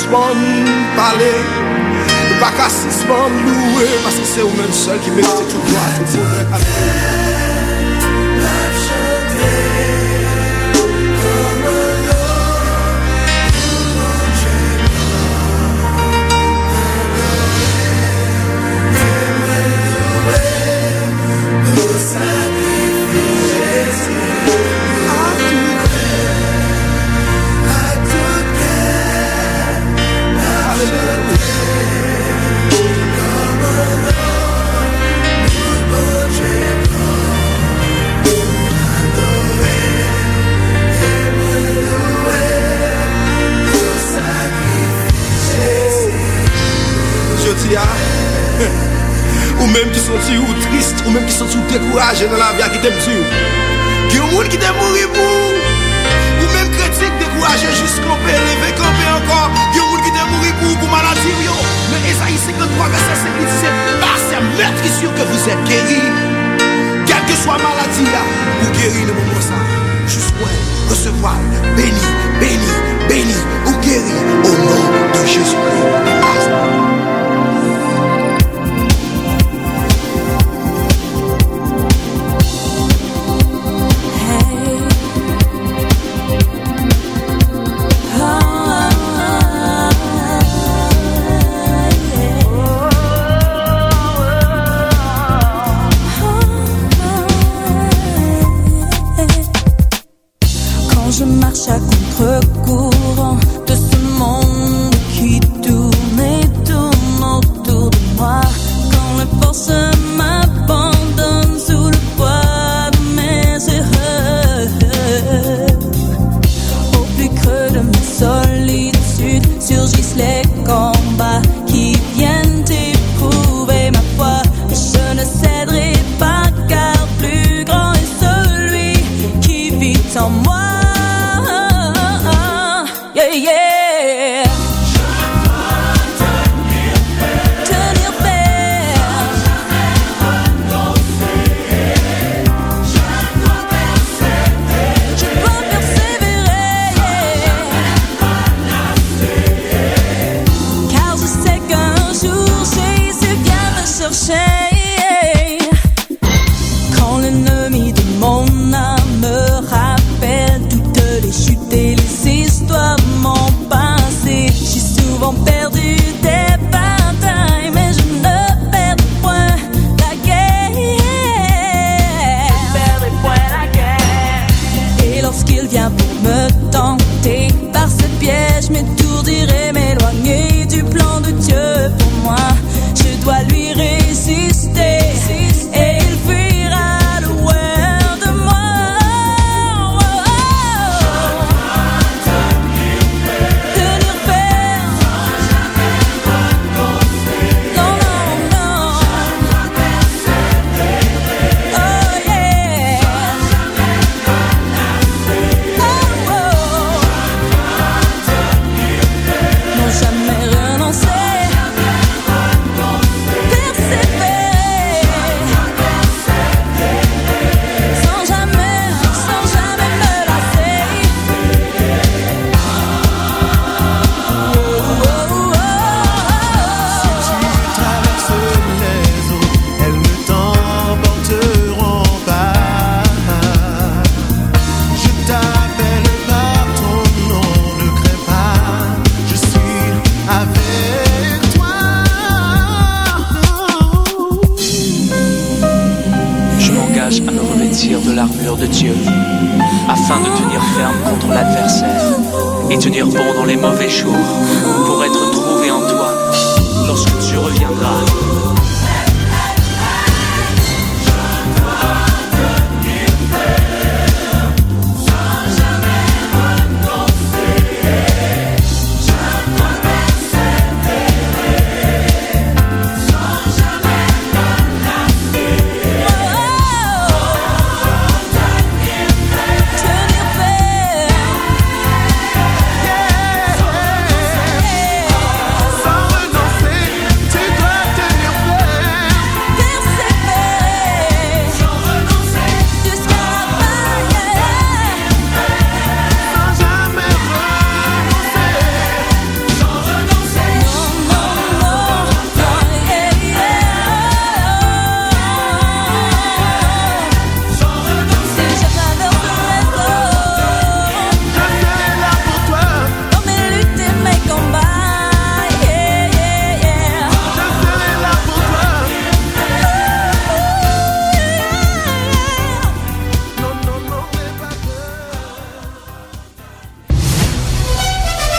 parler, pas qu'à 6 louer, parce que c'est vous-même seul qui mérite tout droit, tout honneur. Ou même qui sont ou tristes, ou même qui sont découragés dans la vie qui t'aime sûr. Qui ont monde qui t'aime mourir pour. Ou même critique découragé jusqu'au lever camper encore. Qui ont monde qui t'aime mourir pour maladie. Mais Esaïe 53 verset 5 dit c'est par sa maîtrise sûr que vous êtes guéris. Quelle que soit maladie là, vous guéris le moment ça. Juste ouais, recevoir, béni, béni, béni, ou guéri au nom de Jésus-Christ. Je marche à contre-courant de ce monde qui tourne et tourne autour de moi. Quand les forces m'abandonnent sous le poids de mes erreurs, au plus creux de ma solitude surgissent les combats qui viennent éprouver ma foi. Je ne céderai pas car plus grand est celui qui vit en moi. Yeah, yeah. Je dois tenir ferme. Je dois persévérer. Car je sais qu'un jour Jésus vient me chercher. Quand l'ennemi de mon âme me rappelle toutes les chutes et les histoires mon passé, j'ai souvent perdu des batailles, mais je ne perds point la guerre. Et lorsqu'il vient pour me tenter par ce piège, m'étourdir et m'éloigner du plan de Dieu pour moi, je dois lui résister et il fuira loin de moi. De l'armure de Dieu, afin de tenir ferme contre l'adversaire et tenir bon dans les mauvais jours, pour être trouvé en toi lorsque tu reviendras. Sans renoncer, tu dois tenir ferme.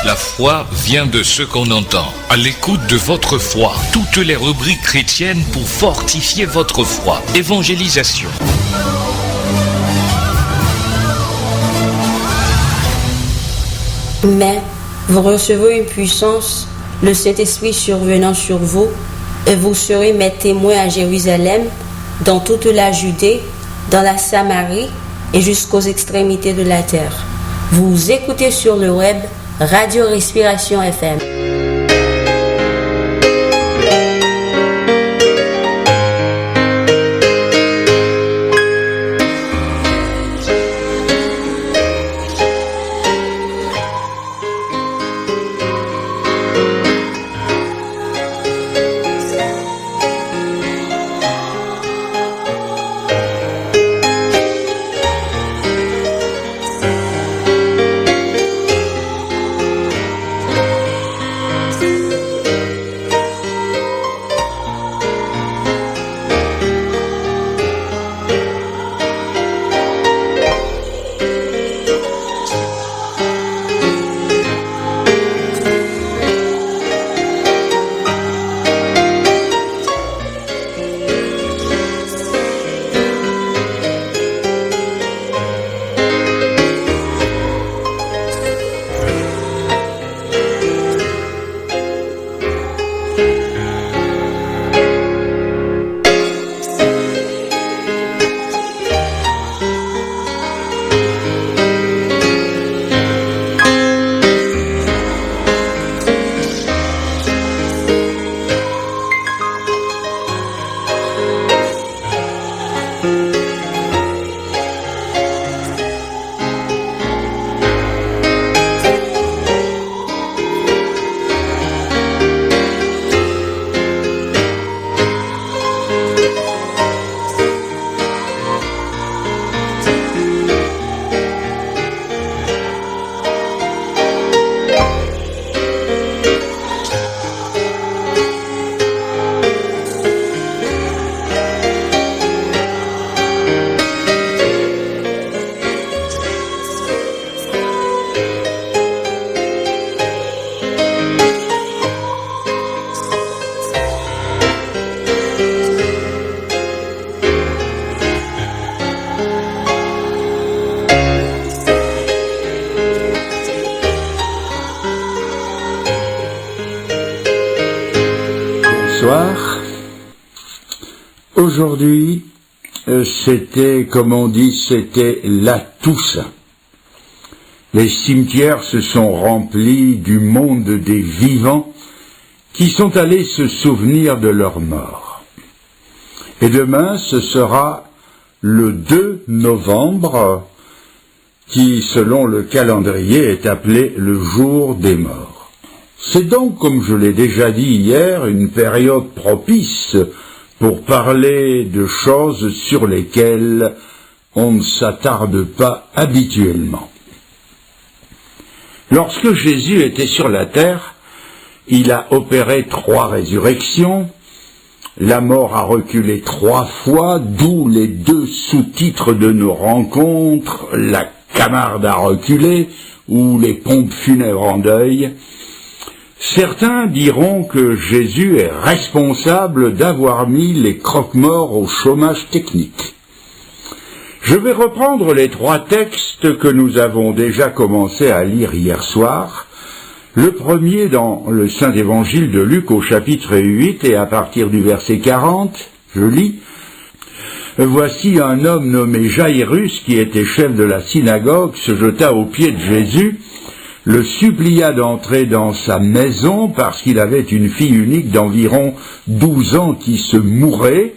La foi vient de ce qu'on entend. À l'écoute de votre foi, toutes les rubriques chrétiennes pour fortifier votre foi. Évangélisation. Mais vous recevrez une puissance, le Saint-Esprit survenant sur vous, et vous serez mes témoins à Jérusalem, dans toute la Judée, dans la Samarie et jusqu'aux extrémités de la terre. Vous écoutez sur le web Radio Respiration FM. Bonsoir. Aujourd'hui, c'était, comme on dit, c'était la Toussaint. Les cimetières se sont remplis du monde des vivants qui sont allés se souvenir de leurs morts. Et demain, ce sera le 2 novembre, qui, selon le calendrier, est appelé le jour des morts. C'est donc, comme je l'ai déjà dit hier, une période propice pour parler de choses sur lesquelles on ne s'attarde pas habituellement. Lorsque Jésus était sur la terre, il a opéré 3 résurrections, la mort a reculé 3 fois, d'où les 2 sous-titres de nos rencontres, la Camarde a reculé ou les pompes funèbres en deuil. Certains diront que Jésus est responsable d'avoir mis les croque-morts au chômage technique. Je vais reprendre les 3 textes que nous avons déjà commencé à lire hier soir. Le premier dans le Saint Évangile de Luc au chapitre 8 et à partir du verset 40, je lis « Voici un homme nommé Jaïrus qui était chef de la synagogue, se jeta aux pieds de Jésus, le supplia d'entrer dans sa maison parce qu'il avait une fille unique d'environ 12 ans qui se mourait. »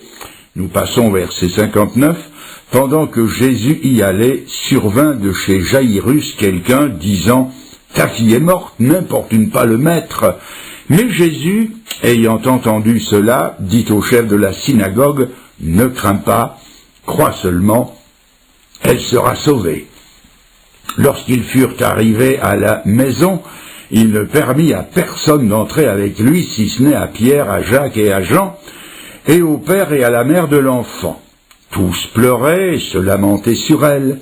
Nous passons au verset 59. « Pendant que Jésus y allait, survint de chez Jaïrus quelqu'un disant « Ta fille est morte, n'importune pas le maître. » Mais Jésus, ayant entendu cela, dit au chef de la synagogue « Ne crains pas, crois seulement, elle sera sauvée. » Lorsqu'ils furent arrivés à la maison, il ne permit à personne d'entrer avec lui, si ce n'est à Pierre, à Jacques et à Jean, et au père et à la mère de l'enfant. Tous pleuraient et se lamentaient sur elle.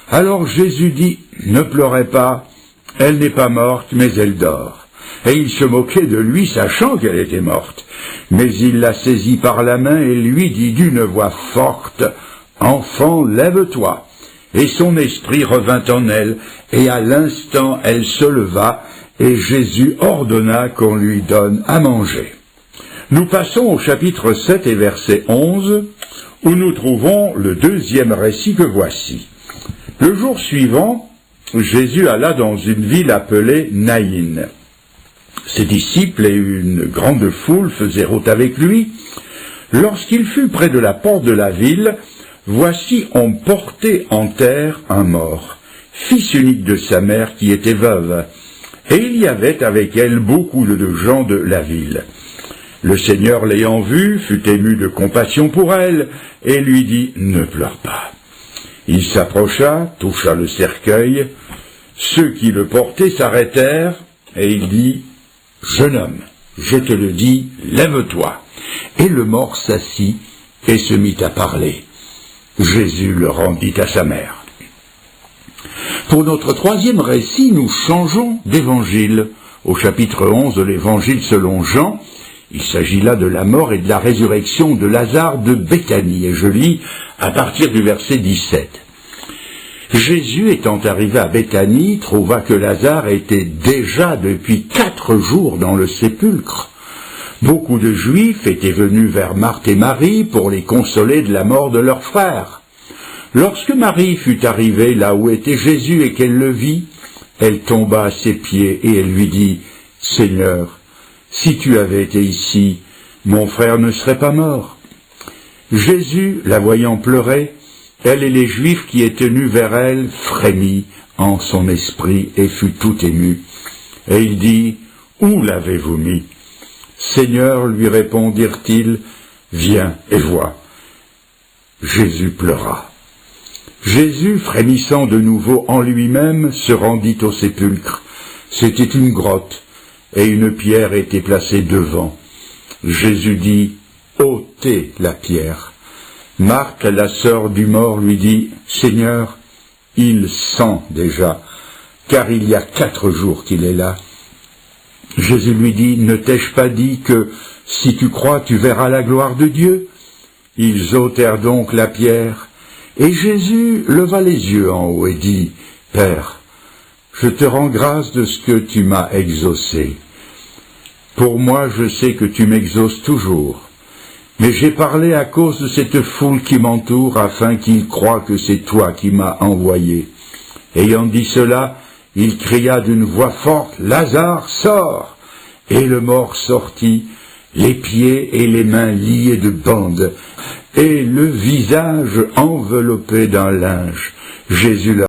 Alors Jésus dit « Ne pleurez pas, Elle n'est pas morte, mais elle dort. » Et il se moquait de lui, sachant qu'elle était morte. Mais il la saisit par la main et lui dit d'une voix forte, « Enfant, lève-toi !» Et son esprit revint en elle, et à l'instant elle se leva, et Jésus ordonna qu'on lui donne à manger. Nous passons au chapitre 7 et verset 11, où nous trouvons le deuxième récit que voici. Le jour suivant, Jésus alla dans une ville appelée Naïn. Ses disciples et une grande foule faisaient route avec lui. Lorsqu'il fut près de la porte de la ville, voici on portait en terre un mort, fils unique de sa mère qui était veuve, et il y avait avec elle beaucoup de gens de la ville. Le Seigneur l'ayant vue fut ému de compassion pour elle, et lui dit « Ne pleure pas ». Il s'approcha, toucha le cercueil, ceux qui le portaient s'arrêtèrent, et il dit « Jeune homme, je te le dis, lève-toi ». Et le mort s'assit et se mit à parler. Jésus le rendit à sa mère. Pour notre troisième récit, nous changeons d'évangile. Au chapitre 11 de l'évangile selon Jean, il s'agit là de la mort et de la résurrection de Lazare de Béthanie, et je lis à partir du verset 17. Jésus, étant arrivé à Béthanie, trouva que Lazare était déjà depuis 4 jours dans le sépulcre. Beaucoup de Juifs étaient venus vers Marthe et Marie pour les consoler de la mort de leur frère. Lorsque Marie fut arrivée là où était Jésus et qu'elle le vit, elle tomba à ses pieds et elle lui dit « Seigneur, si tu avais été ici, mon frère ne serait pas mort. » Jésus, la voyant pleurer, elle et les Juifs qui étaient tenus vers elle frémit en son esprit et fut tout ému. Et il dit « Où l'avez-vous mis ?» Seigneur, lui répondirent-ils, viens et vois. Jésus pleura. Jésus, frémissant de nouveau en lui-même, se rendit au sépulcre. C'était une grotte, et une pierre était placée devant. Jésus dit, ôtez la pierre. Marthe, la sœur du mort, lui dit, Seigneur, il sent déjà, car il y a 4 jours qu'il est là. Jésus lui dit, ne t'ai-je pas dit que, si tu crois, tu verras la gloire de Dieu? Ils ôtèrent donc la pierre, et Jésus leva les yeux en haut et dit, Père, je te rends grâce de ce que tu m'as exaucé. Pour moi, je sais que tu m'exauces toujours, mais j'ai parlé à cause de cette foule qui m'entoure, afin qu'ils croient que c'est toi qui m'as envoyé. Ayant dit cela, il cria d'une voix forte, Lazare, sors! Et le mort sortit, les pieds et les mains liés de bandes, et le visage enveloppé d'un linge. Jésus leur